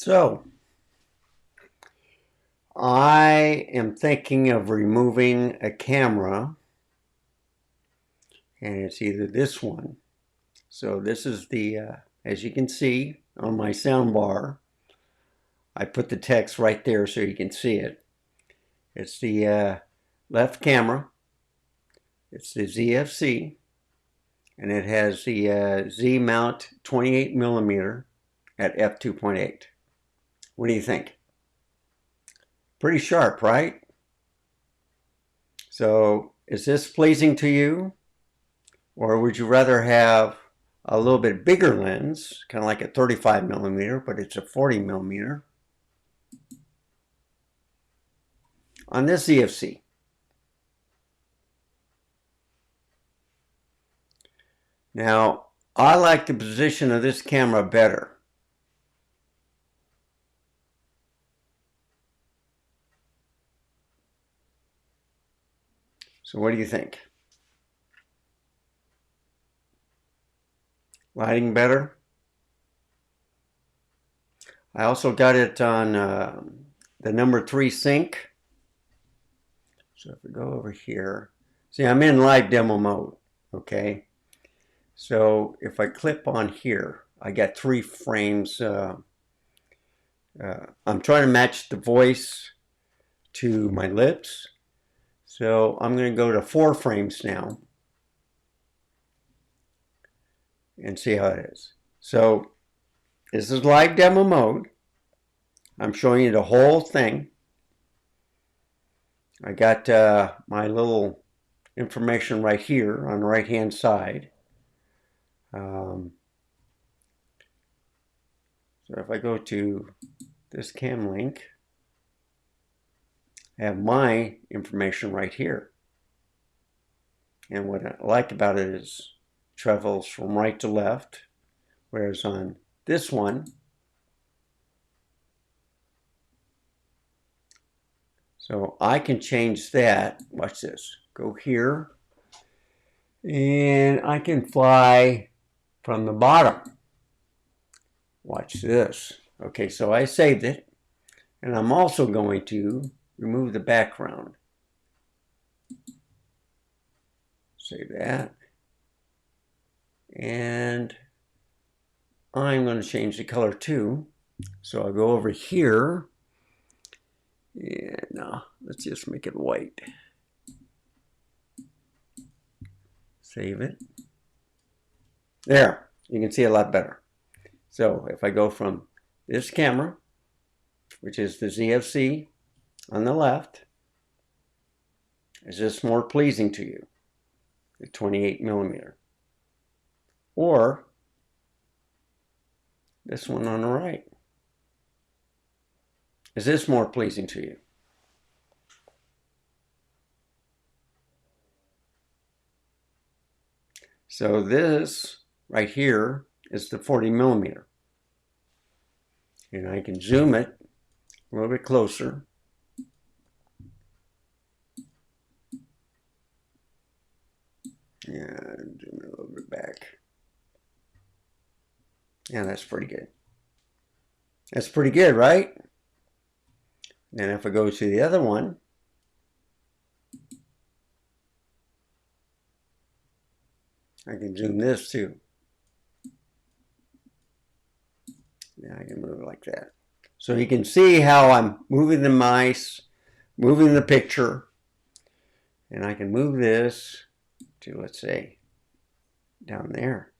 So, I am thinking of removing a camera, and it's either this one. So this is the, as you can see on my sound bar, I put the text right there so you can see it. It's the left camera. It's the ZFC, and it has the Z mount 28 millimeter at f2.8. What do you think? Pretty sharp, right? So is this pleasing to you? Or would you rather have a little bit bigger lens, kind of like a 35 millimeter, but it's a 40 millimeter on this ZFC? Now, I like the position of this camera better. So what do you think? Lighting better? I also got it on the number 3 sync. So if we go over here, see, I'm in live demo mode, okay? So if I clip on here, I got 3 frames. I'm trying to match the voice to my lips. So I'm going to go to 4 frames now and see how it is. So this is live demo mode. I'm showing you the whole thing. I got my little information right here on the right hand side. So if I go to this cam link, I have my information right here. And what I like about it is it travels from right to left, whereas on this one, so I can change that. Watch this. Go here, and I can fly from the bottom. Watch this. Okay, so I saved it, and I'm also going to remove the background. Save that. And I'm going to change the color too. So I'll go over here, and let's just make it white. Save it. There, you can see a lot better. So if I go from this camera, which is the ZFC on the left, is this more pleasing to you? The 28 millimeter. Or this one on the right. Is this more pleasing to you? So this right here is the 40 millimeter. And I can zoom it a little bit closer. And zoom it a little bit back. Yeah, that's pretty good. That's pretty good, right? And if I go to the other one, I can zoom this too. Yeah, I can move it like that. So you can see how I'm moving the mice, moving the picture, and I can move this to, let's say, down there.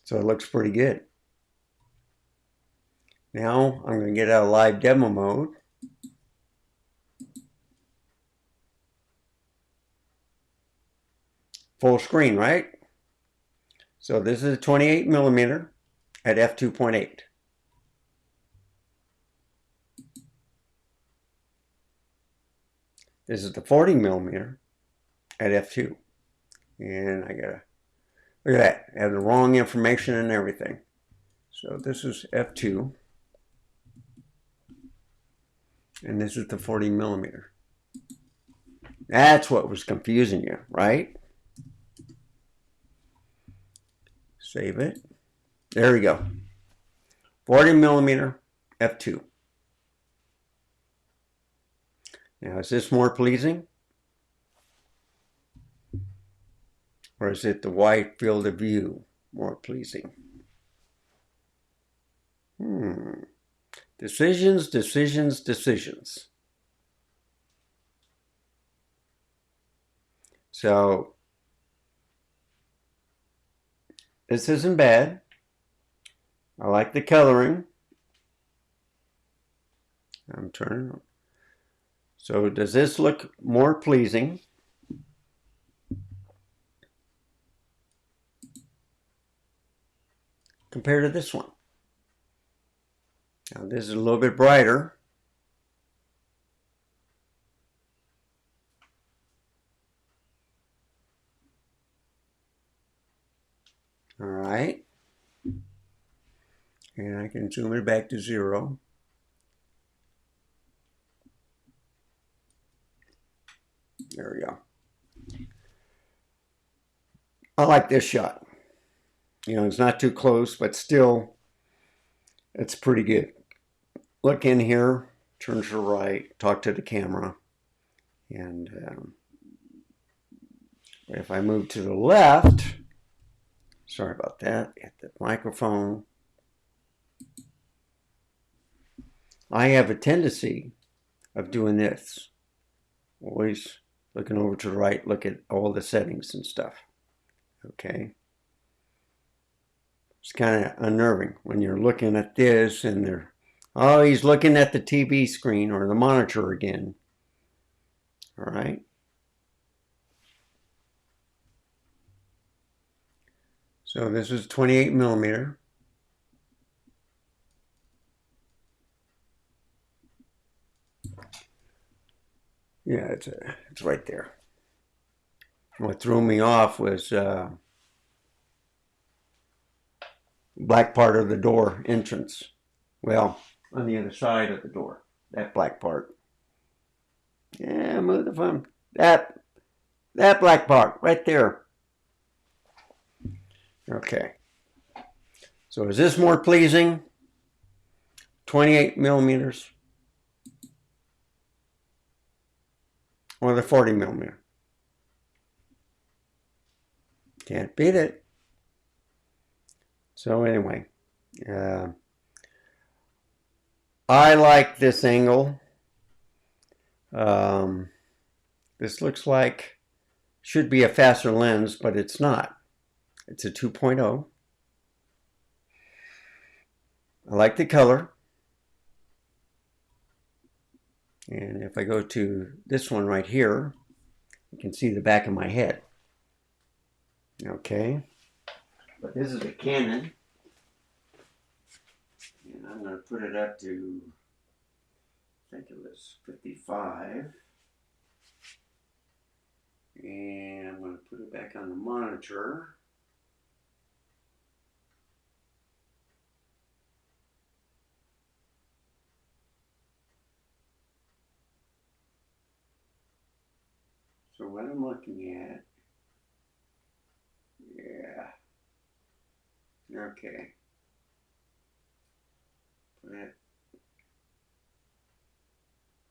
So it looks pretty good. Now I'm going to get out of live demo mode. Full screen, right? So this is a 28 millimeter at f2.8. This is the 40 millimeter at f2. And I gotta, look at that, I have the wrong information and everything. So this is f2. And this is the 40 millimeter. That's what was confusing you, right? Save it. There we go. 40 millimeter f2. Now, is this more pleasing? Or is it the wide field of view more pleasing? Decisions, decisions, decisions. So, this isn't bad. I like the coloring. I'm turning. So, does this look more pleasing? Compared to this one? Now, this is a little bit brighter. All right. And I can zoom it back to 0. There we go. I like this shot. You know, it's not too close, but still, it's pretty good. Look in here, turn to the right, talk to the camera. And if I move to the left, sorry about that, hit the microphone. I have a tendency of doing this. Always looking over to the right, look at all the settings and stuff. Okay. It's kind of unnerving when you're looking at this and they're, oh, he's looking at the TV screen or the monitor again. All right. So this is 28 millimeter. Yeah, it's right there. What threw me off was black part of the door entrance. Well, on the other side of the door, that black part. Yeah, move the phone. That black part right there. Okay. So is this more pleasing? 28 millimeters or the 40 millimeter? Can't beat it. So anyway, I like this angle. This looks like should be a faster lens, but it's not. It's a 2.0. I like the color. And if I go to this one right here, you can see the back of my head. Okay. But this is a Canon. And I'm going to put it up to, I think it was 55. And I'm going to put it back on the monitor. So what I'm looking at, yeah, okay. Put it,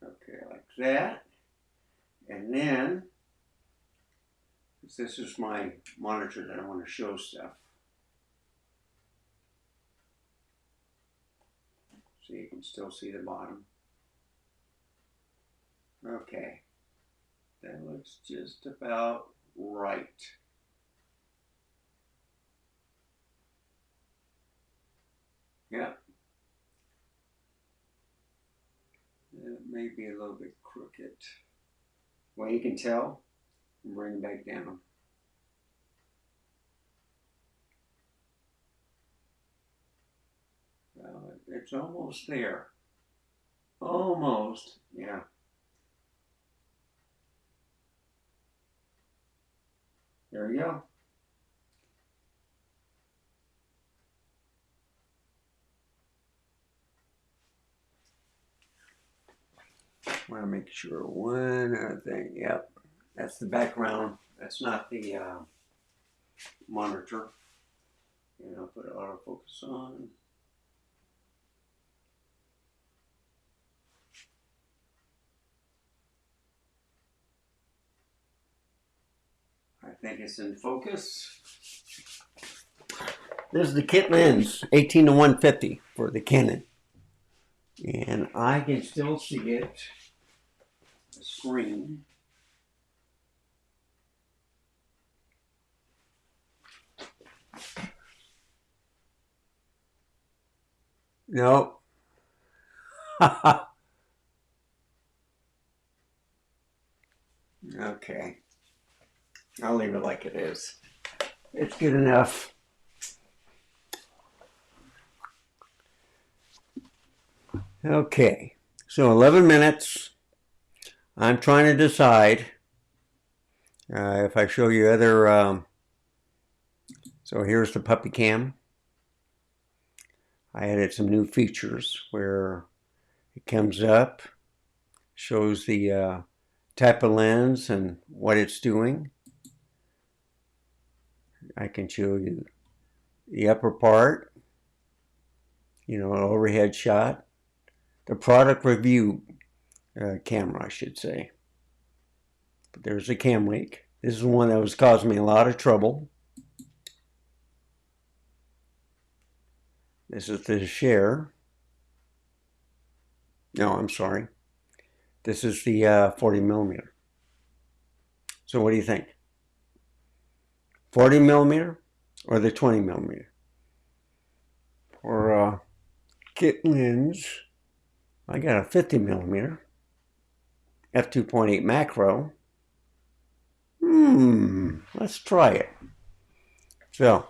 okay, like that. And then, this is my monitor that I want to show stuff. So you can still see the bottom. Okay. That looks just about right. Yeah. It may be a little bit crooked. Well, you can tell. Bring it back down. It's almost there. Almost. Yeah. There you go. I want to make sure one other thing. Yep. That's the background. That's not the monitor. And I'll put autofocus on. I think it's in focus. This is the kit lens, 18 to 150 for the Canon. And I can still see it, the screen. No. Okay. I'll leave it like it is. It's good enough. Okay. So 11 minutes. I'm trying to decide if I show you other... so here's the puppy cam. I added some new features where it comes up, shows the type of lens and what it's doing. I can show you the upper part, you know, an overhead shot. The product review camera, I should say. But there's a cam link. This is one that was causing me a lot of trouble. This is the share. No, I'm sorry. This is the 40 millimeter. So what do you think? 40 millimeter or the 20 millimeter? For kit lens, I got a 50 millimeter f2.8 macro. Let's try it. So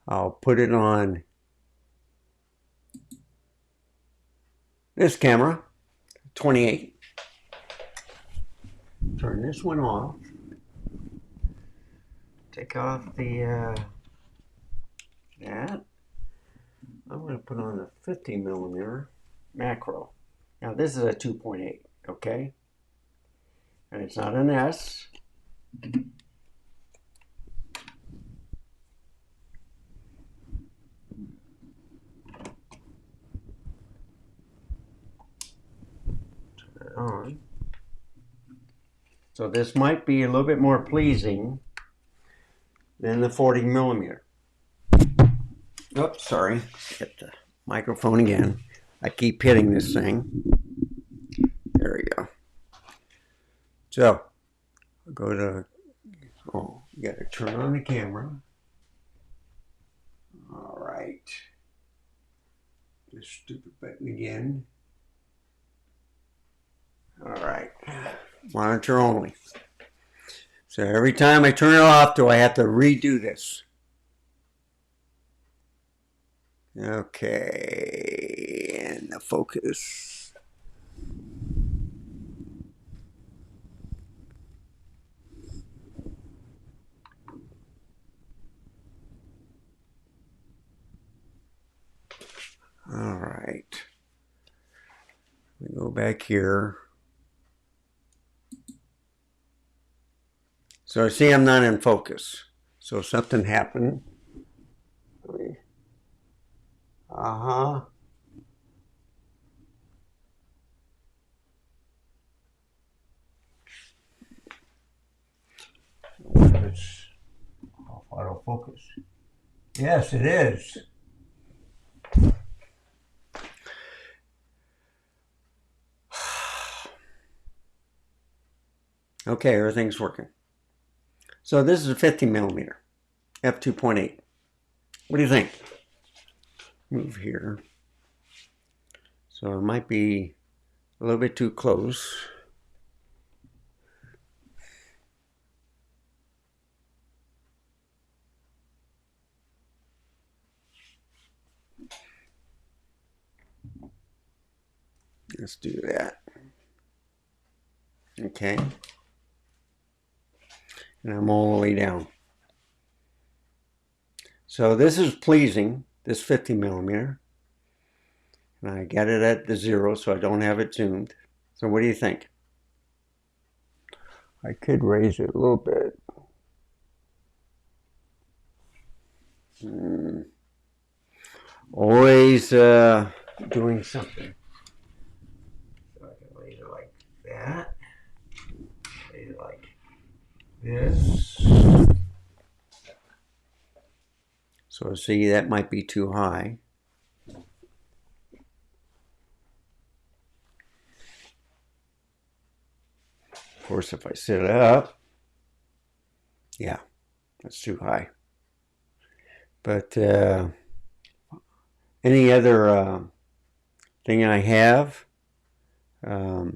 I'll put it on this camera, 28. Turn this one off. Take off the that. I'm going to put on a 50 millimeter macro. Now this is a 2.8, okay? And it's not an S. Turn it on. So this might be a little bit more pleasing than the 40 millimeter. Oops, sorry. Hit the microphone again. I keep hitting this thing. There we go. So, I'll go to, oh, you got to turn on the camera. All right. This stupid button again. All right. Monitor only. So every time I turn it off, do I have to redo this? Okay, and the focus. All right. We go back here. So I see I'm not in focus. So something happened. It's off autofocus. Yes, it is. Okay, everything's working. So this is a 50 millimeter, f2.8. What do you think? Move here. So it might be a little bit too close. Let's do that. Okay. And I'm all the way down. So this is pleasing, this 50 millimeter. And I got it at the 0, so I don't have it zoomed. So what do you think? I could raise it a little bit. Always doing something. So I can lay it like that. Lay it like this. So see, that might be too high. Of course, if I set it up, yeah, that's too high. But any other thing I have, I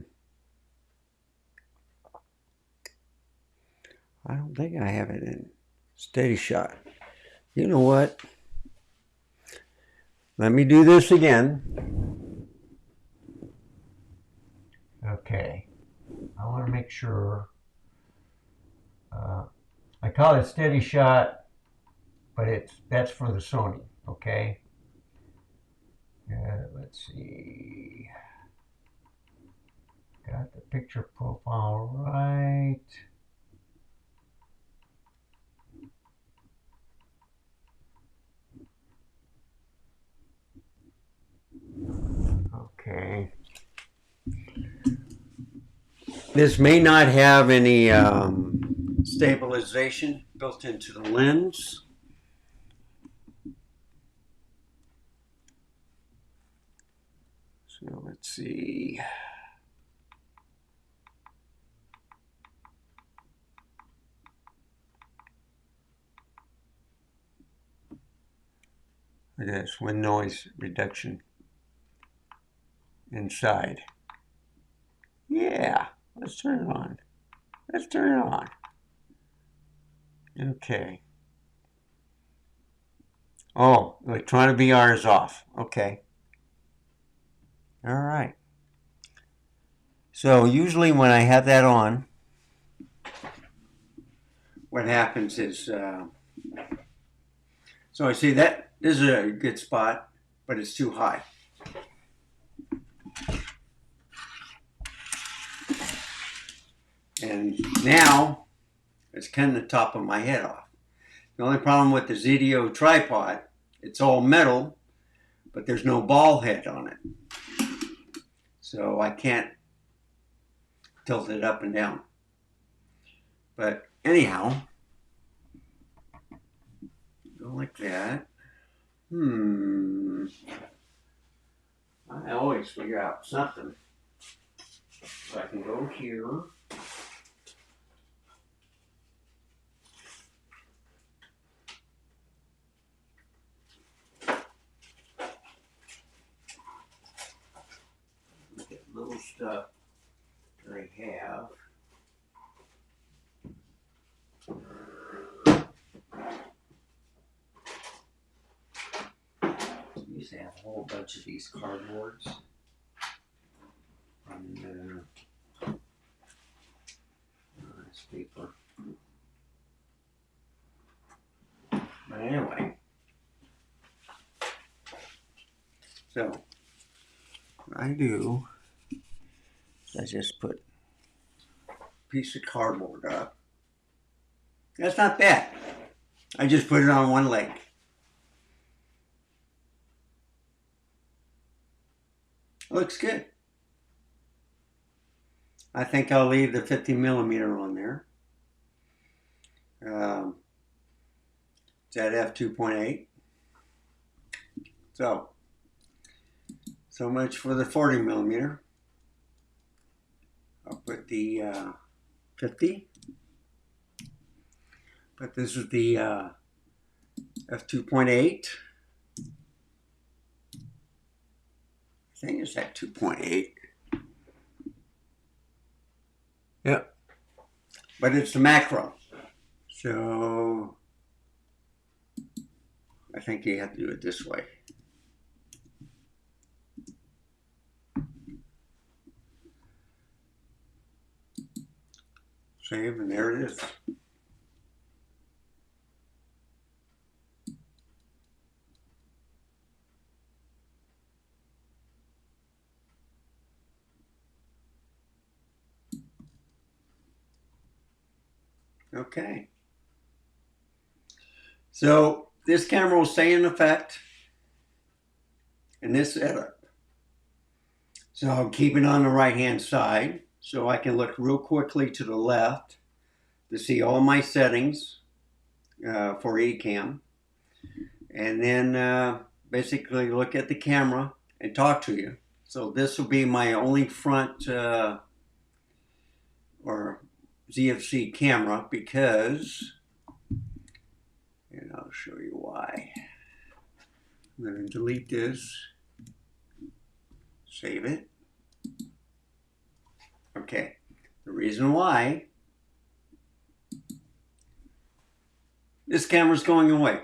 don't think I have it in steady shot. You know what? Let me do this again. Okay. I want to make sure. I call it steady shot, but that's for the Sony. Okay. Let's see. Got the picture profile right. Okay. This may not have any stabilization built into the lens. So let's see. Look at this, wind noise reduction inside. Yeah, let's turn it on. Let's turn it on. Okay. Oh, electronic VR is off. Okay. All right. So usually when I have that on, what happens is, so I see that this is a good spot, but it's too high. And now it's cutting the top of my head off. The only problem with the ZDO tripod, it's all metal, but there's no ball head on it. So I can't tilt it up and down. But anyhow, go like that. I always figure out something. So I can go here. Look at little stuff that I have. I used to have a whole bunch of these cardboards. And this paper. But anyway, so what I do is I just put a piece of cardboard up. That's not bad. I just put it on one leg. Looks good. I think I'll leave the 50mm on there. It's at f2.8. So much for the 40mm. I'll put the 50. But this is the f2.8. I think it's at 2.8. Yep. But it's the macro. So I think you have to do it this way. Save, and there it is. Okay. So this camera will stay in effect in this setup. So I'll keep it on the right hand side so I can look real quickly to the left to see all my settings for eCam, and then basically look at the camera and talk to you. So this will be my only front or ZFC camera, because, and I'll show you why. I'm going to delete this, save it. Okay, the reason why, this camera's going away.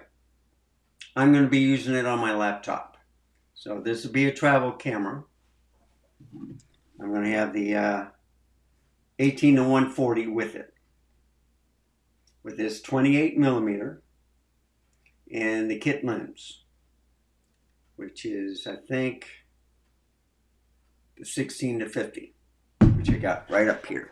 I'm going to be using it on my laptop. So this will be a travel camera. I'm going to have the 18-140 with it, with this 28mm and the kit lens, which is, I think, the 16-50, which I got right up here.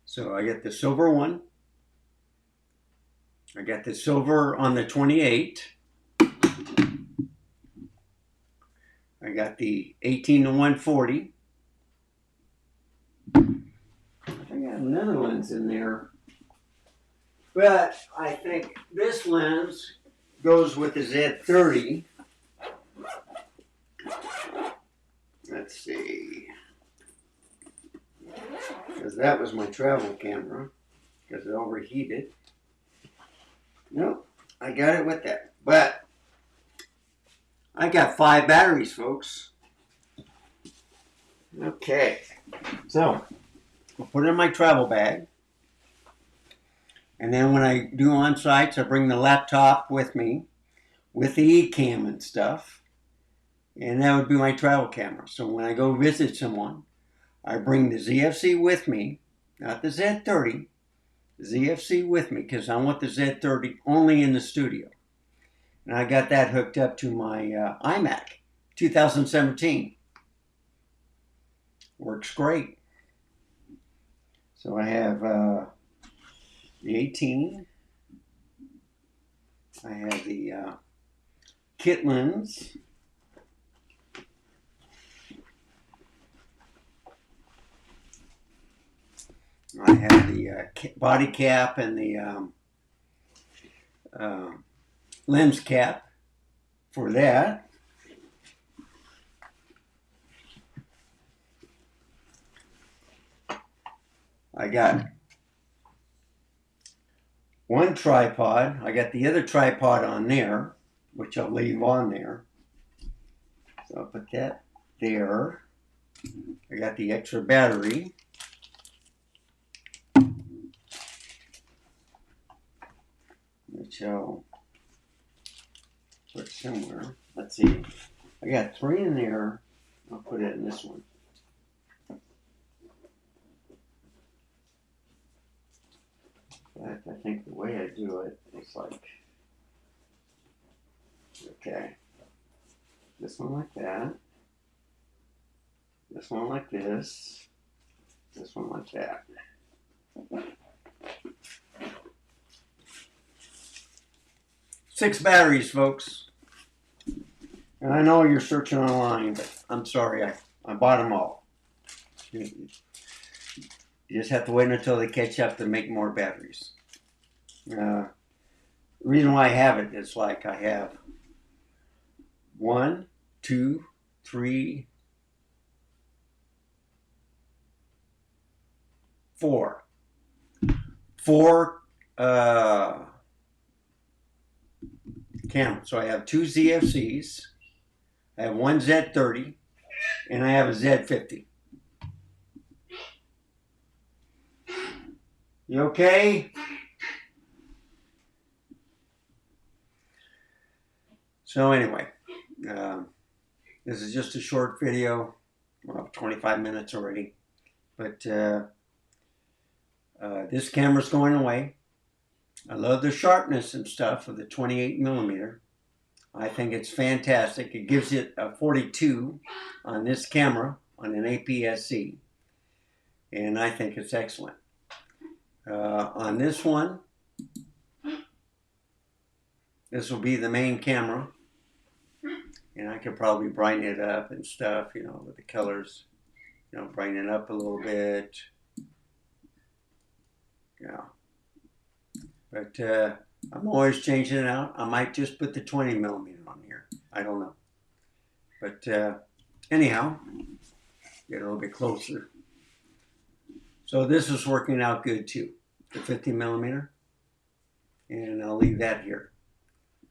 So I got the silver one. I got the silver on the 28. I got the 18-140. I got another lens in there. But I think this lens goes with the Z30. Let's see. Because that was my travel camera, because it overheated. Nope, I got it with that. But I got 5 batteries, folks. Okay, so I'll put it in my travel bag. And then when I do on-sites, I bring the laptop with me, with the eCam and stuff. And that would be my travel camera. So when I go visit someone, I bring the ZFC with me, not the Z30, the ZFC with me, because I want the Z30 only in the studio. And I got that hooked up to my iMac 2017. Works great. So I have the 18. I have the kit lens. I have the body cap and the lens cap for that. I got one tripod. I got the other tripod on there, which I'll leave on there. So I'll put that there. I got the extra battery. Which I'll put somewhere. Let's see. I got 3 in there. I'll put it in this one. In fact, I think the way I do it is like, okay, this one like that, this one like this one like that. Six batteries, folks. And I know you're searching online, but I'm sorry, I bought them all. You just have to wait until they catch up to make more batteries. The reason why I have it is like I have 1, 2, 3, 4. 4 cameras. So I have 2 ZFCs, I have 1 Z30, and I have a Z50. You okay? So anyway, this is just a short video, well, 25 minutes already, but this camera's going away. I love the sharpness and stuff of the 28mm. I think it's fantastic. It gives it a 42 on this camera on an APS-C. and I think it's excellent. On this one, this will be the main camera, and I could probably brighten it up and stuff, you know, with the colors, you know, brighten it up a little bit. Yeah. But I'm always changing it out. I might just put the 20mm on here. I don't know. But anyhow, get a little bit closer. So this is working out good too, the 50mm. And I'll leave that here.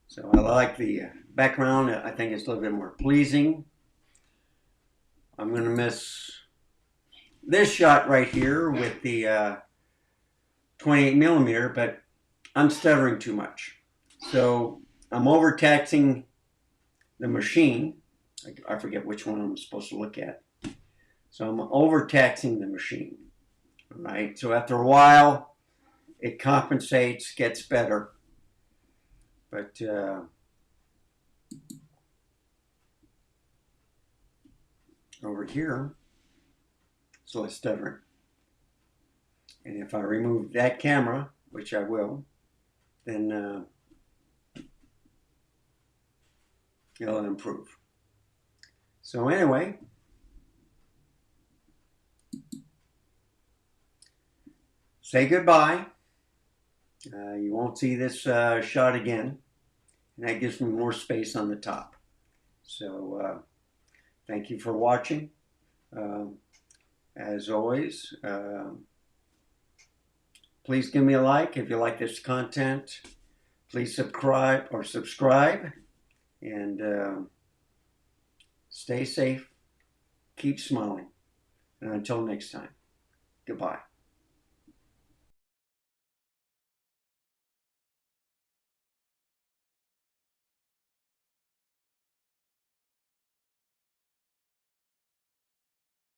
So I like the background. I think it's a little bit more pleasing. I'm going to miss this shot right here with the 28mm, but I'm stuttering too much. So I'm overtaxing the machine. I forget which one I'm supposed to look at. So I'm overtaxing the machine. All right. So after a while, it compensates, gets better. But over here, it's less stuttering. And if I remove that camera, which I will, then it'll improve. So anyway, say goodbye. You won't see this shot again, and that gives me more space on the top. So thank you for watching. As always, please give me a like if you like this content. Please subscribe, and stay safe. Keep smiling. And until next time, goodbye.